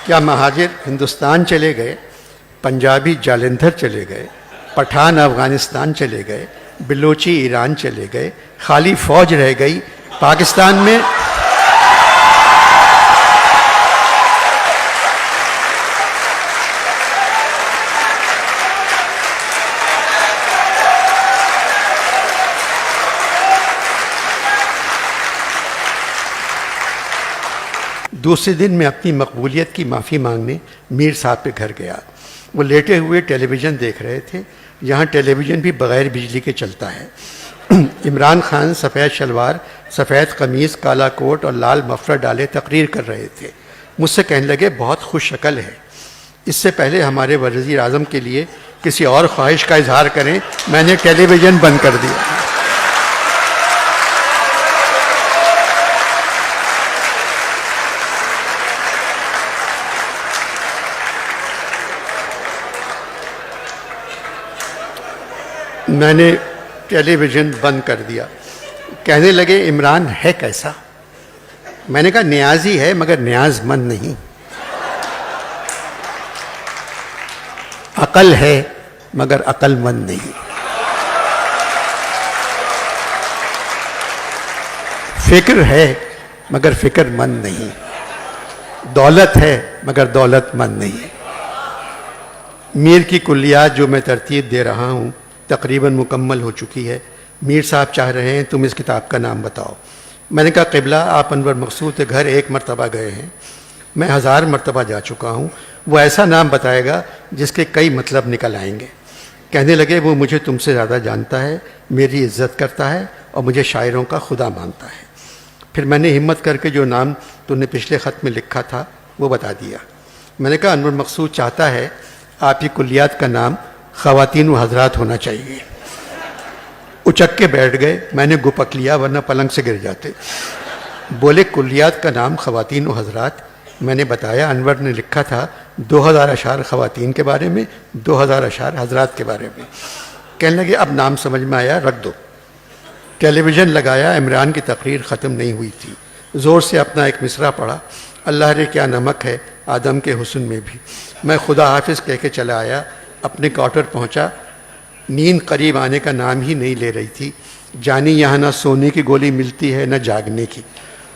क्या महाजिर हिंदुस्तान चले गए, पंजाबी जालंधर चले गए, पठान अफ़गानिस्तान चले गए, बलोची ईरान चले गए, खाली फ़ौज रह गई पाकिस्तान में। दूसरे दिन मैं अपनी मकबूलियत की माफ़ी मांगने मीर साहब के घर गया। वो लेटे हुए टेलीविज़न देख रहे थे। यहाँ टेलीविज़न भी बग़ैर बिजली के चलता है। इमरान खान सफ़ेद शलवार, सफ़ेद कमीज़, काला कोट और लाल मफलर डाले तकरीर कर रहे थे। मुझसे कहने लगे, बहुत खुश शक्ल है। इससे पहले हमारे वज़ीर आज़म के लिए किसी और ख्वाहिश का इजहार करें, मैंने टेलीविज़न बंद कर दिया। मैंने टेलीविज़न बंद कर दिया। कहने लगे, इमरान है कैसा? मैंने कहा, न्याजी है मगर न्याज़मंद नहीं। अकल है मगर अक्लमंद नहीं। फिक्र है मगर फिक्रमंद नहीं। दौलत है मगर दौलतमंद नहीं। मीर की कुल्लियात जो मैं तरतीब दे रहा हूँ तकरीबन मुकम्मल हो चुकी है। मीर साहब चाह रहे हैं तुम इस किताब का नाम बताओ। मैंने कहा, क़िबला आप अनवर मकसूद के घर एक मरतबा गए हैं, मैं 1000 मरतबा जा चुका हूँ। वो ऐसा नाम बताएगा जिसके कई मतलब निकल आएंगे। कहने लगे, वो मुझे तुमसे ज़्यादा जानता है, मेरी इज़्ज़त करता है और मुझे शायरों का खुदा मानता है। फिर मैंने हिम्मत करके जो नाम तुमने पिछले ख़त में लिखा था वो बता दिया। मैंने कहा, अनवर मकसूद चाहता है आपकी कुल्लियात का नाम ख़वातीन व हज़रात होना चाहिए। उचक के बैठ गए। मैंने गुपक लिया वरना पलंग से गिर जाते। बोले, कुल्लियात का नाम ख़वातीन व हज़रात? मैंने बताया, अनवर ने लिखा था 2000 अशार ख़वातीन के बारे में, 2000 अशार हज़रात के बारे में। कहने लगे, अब नाम समझ में आया, रख दो। टेलीविज़न लगाया। इमरान की तकरीर ख़त्म नहीं हुई थी। ज़ोर से अपना एक मिसरा पढ़ा, अल्लाह रे क्या नमक है आदम के हुस्न में भी। मैं खुदा हाफिज़ कह के चला आया। अपने क्वार्टर पहुंचा। नींद करीब आने का नाम ही नहीं ले रही थी। जानी यहाँ ना सोने की गोली मिलती है न जागने की।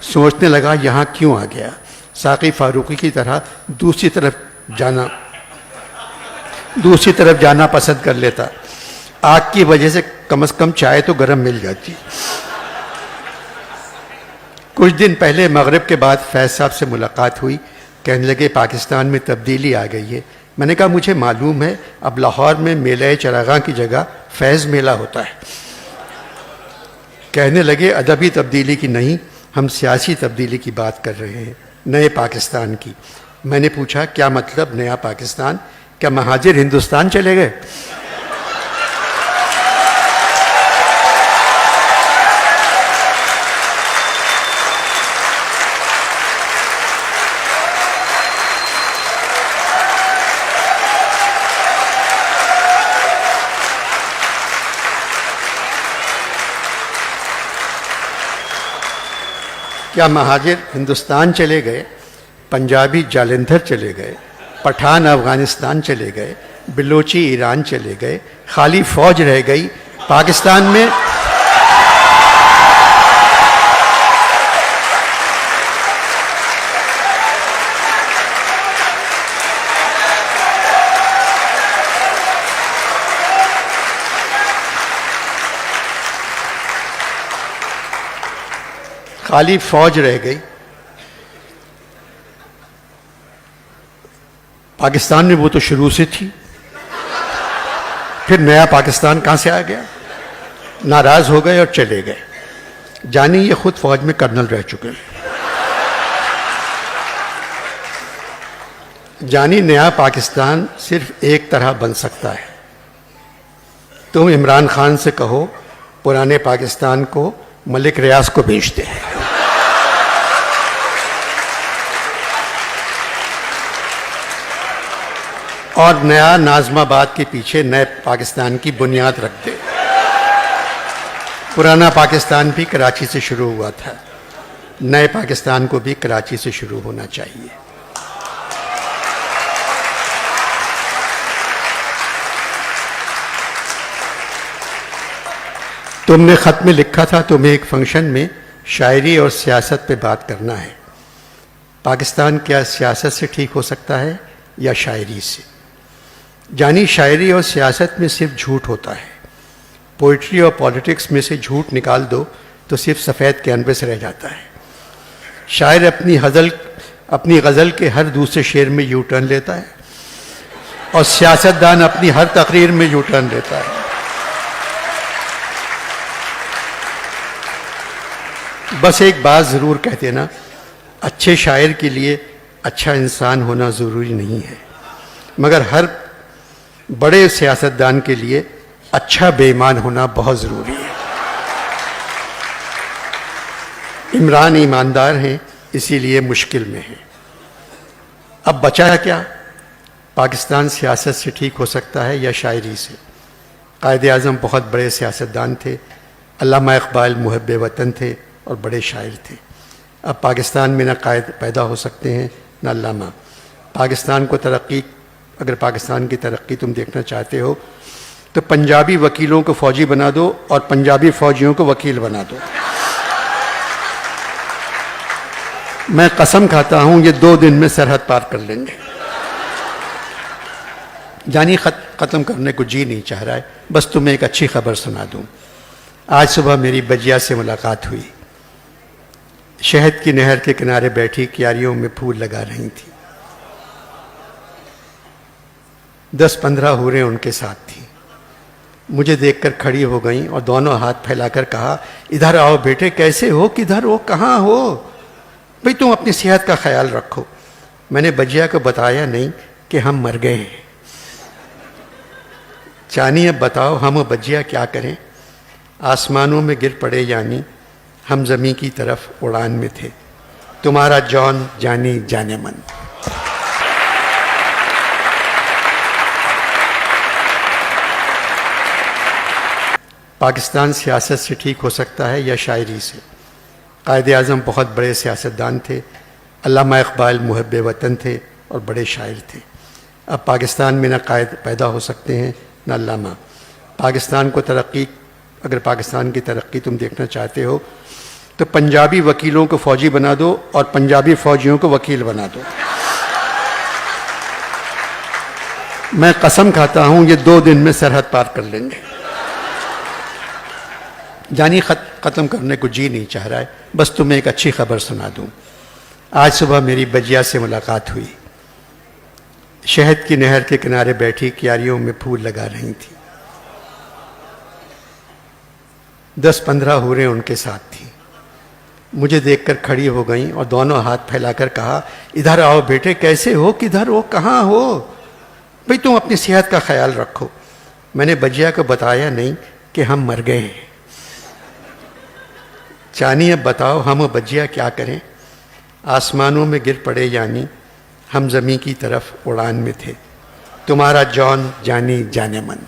सोचने लगा, यहाँ क्यों आ गया? साक़ी फ़ारूक़ी की तरह दूसरी तरफ जाना पसंद कर लेता। आग की वजह से कम से कम चाय तो गर्म मिल जाती। कुछ दिन पहले मगरिब के बाद फैज़ साहब से मुलाकात हुई। कहने लगे, पाकिस्तान में तब्दीली आ गई है। मैंने कहा, मुझे मालूम है, अब लाहौर में मेला चरागां की जगह फैज़ मेला होता है। कहने लगे, अदबी तब्दीली की नहीं, हम सियासी तब्दीली की बात कर रहे हैं, नए पाकिस्तान की। मैंने पूछा, क्या मतलब नया पाकिस्तान? क्या महाजिर हिंदुस्तान चले गए? क्या महाजिर हिंदुस्तान चले गए, पंजाबी जालंधर चले गए, पठान अफ़गानिस्तान चले गए, बलोची ईरान चले गए, खाली फ़ौज रह गई पाकिस्तान में? खाली फौज रह गई। पाकिस्तान में वो तो शुरू से थी, फिर नया पाकिस्तान कहां से आ गया? नाराज हो गए और चले गए। जानी ये खुद फौज में कर्नल रह चुके हैं। जानी नया पाकिस्तान सिर्फ एक तरह बन सकता है। तुम इमरान खान से कहो पुराने पाकिस्तान को मलिक रियाज को भेजते हैं। और नया नाज़माबाद के पीछे नए पाकिस्तान की बुनियाद रख दे। पुराना पाकिस्तान भी कराची से शुरू हुआ था, नए पाकिस्तान को भी कराची से शुरू होना चाहिए। तुमने ख़त में लिखा था तुम्हें एक फंक्शन में शायरी और सियासत पे बात करना है। पाकिस्तान क्या सियासत से ठीक हो सकता है या शायरी से? जानी शायरी और सियासत में सिर्फ झूठ होता है। पोइट्री और पॉलिटिक्स में से झूठ निकाल दो तो सिर्फ सफ़ेद कैनवस रह जाता है। शायर अपनी गज़ल के हर दूसरे शेर में यू टर्न लेता है और सियासतदान अपनी हर तकरीर में यू टर्न लेता है। बस एक बात ज़रूर कह देना, अच्छे शायर के लिए अच्छा इंसान होना ज़रूरी नहीं है, मगर हर बड़े सियासतदान के लिए अच्छा बेईमान होना बहुत ज़रूरी है। इमरान ईमानदार हैं, इसीलिए मुश्किल में हैं। अब बचा है क्या? पाकिस्तान सियासत से ठीक हो सकता है या शायरी से? कायदे आज़म बहुत बड़े सियासतदान थे, अल्लामा इकबाल मुहब्बे वतन थे और बड़े शायर थे। अब पाकिस्तान में ना कायद पैदा हो सकते हैं ना अल्लामा। अगर पाकिस्तान की तरक्की तुम देखना चाहते हो तो पंजाबी वकीलों को फ़ौजी बना दो और पंजाबी फ़ौजियों को वकील बना दो। मैं कसम खाता हूं ये 2 दिन में सरहद पार कर लेंगे। जानी ख़त्म करने को जी नहीं चाह रहा है, बस तुम्हें एक अच्छी खबर सुना दूं। आज सुबह मेरी बजिया से मुलाकात हुई। शहद की नहर के किनारे बैठी क्यारियों में फूल लगा रही थी। 10-15 हूरें उनके साथ थी। मुझे देखकर खड़ी हो गईं और दोनों हाथ फैलाकर कहा, इधर आओ बेटे, कैसे हो, किधर हो, कहाँ हो? भाई तुम अपनी सेहत का ख्याल रखो। मैंने बजिया को बताया नहीं कि हम मर गए हैं। चानी अब बताओ हम बजिया क्या करें? आसमानों में गिर पड़े यानी हम ज़मीं की तरफ उड़ान में थे। तुम्हारा जॉन जानी जाने मन। पाकिस्तान सियासत से ठीक हो सकता है या शायरी से? कायदे आज़म बहुत बड़े सियासतदान थे, अल्लामा इकबाल मुहब्बे वतन थे और बड़े शायर थे। अब पाकिस्तान में ना कायद पैदा हो सकते हैं ना अल्लामा। अगर पाकिस्तान की तरक्की तुम देखना चाहते हो तो पंजाबी वकीलों को फ़ौजी बना दो और पंजाबी फ़ौजियों को वकील बना दो। मैं कसम खाता हूं ये 2 दिन में सरहद पार कर लेंगे। जानी ख़त्म करने को जी नहीं चाह रहा है, बस तुम्हें एक अच्छी खबर सुना दूं। आज सुबह मेरी बजिया से मुलाकात हुई। शहद की नहर के किनारे बैठी क्यारियों में फूल लगा रही थी। 10-15 हूरें उनके साथ थी। मुझे देखकर खड़ी हो गईं और दोनों हाथ फैलाकर कहा, इधर आओ बेटे, कैसे हो, किधर हो, कहाँ हो? भाई तुम अपनी सेहत का ख्याल रखो। मैंने बजिया को बताया नहीं कि हम मर गए हैं। चानी अब बताओ हम बजिया क्या करें? आसमानों में गिर पड़े यानी हम ज़मीं की तरफ उड़ान में थे। तुम्हारा जॉन जानी जाने मन।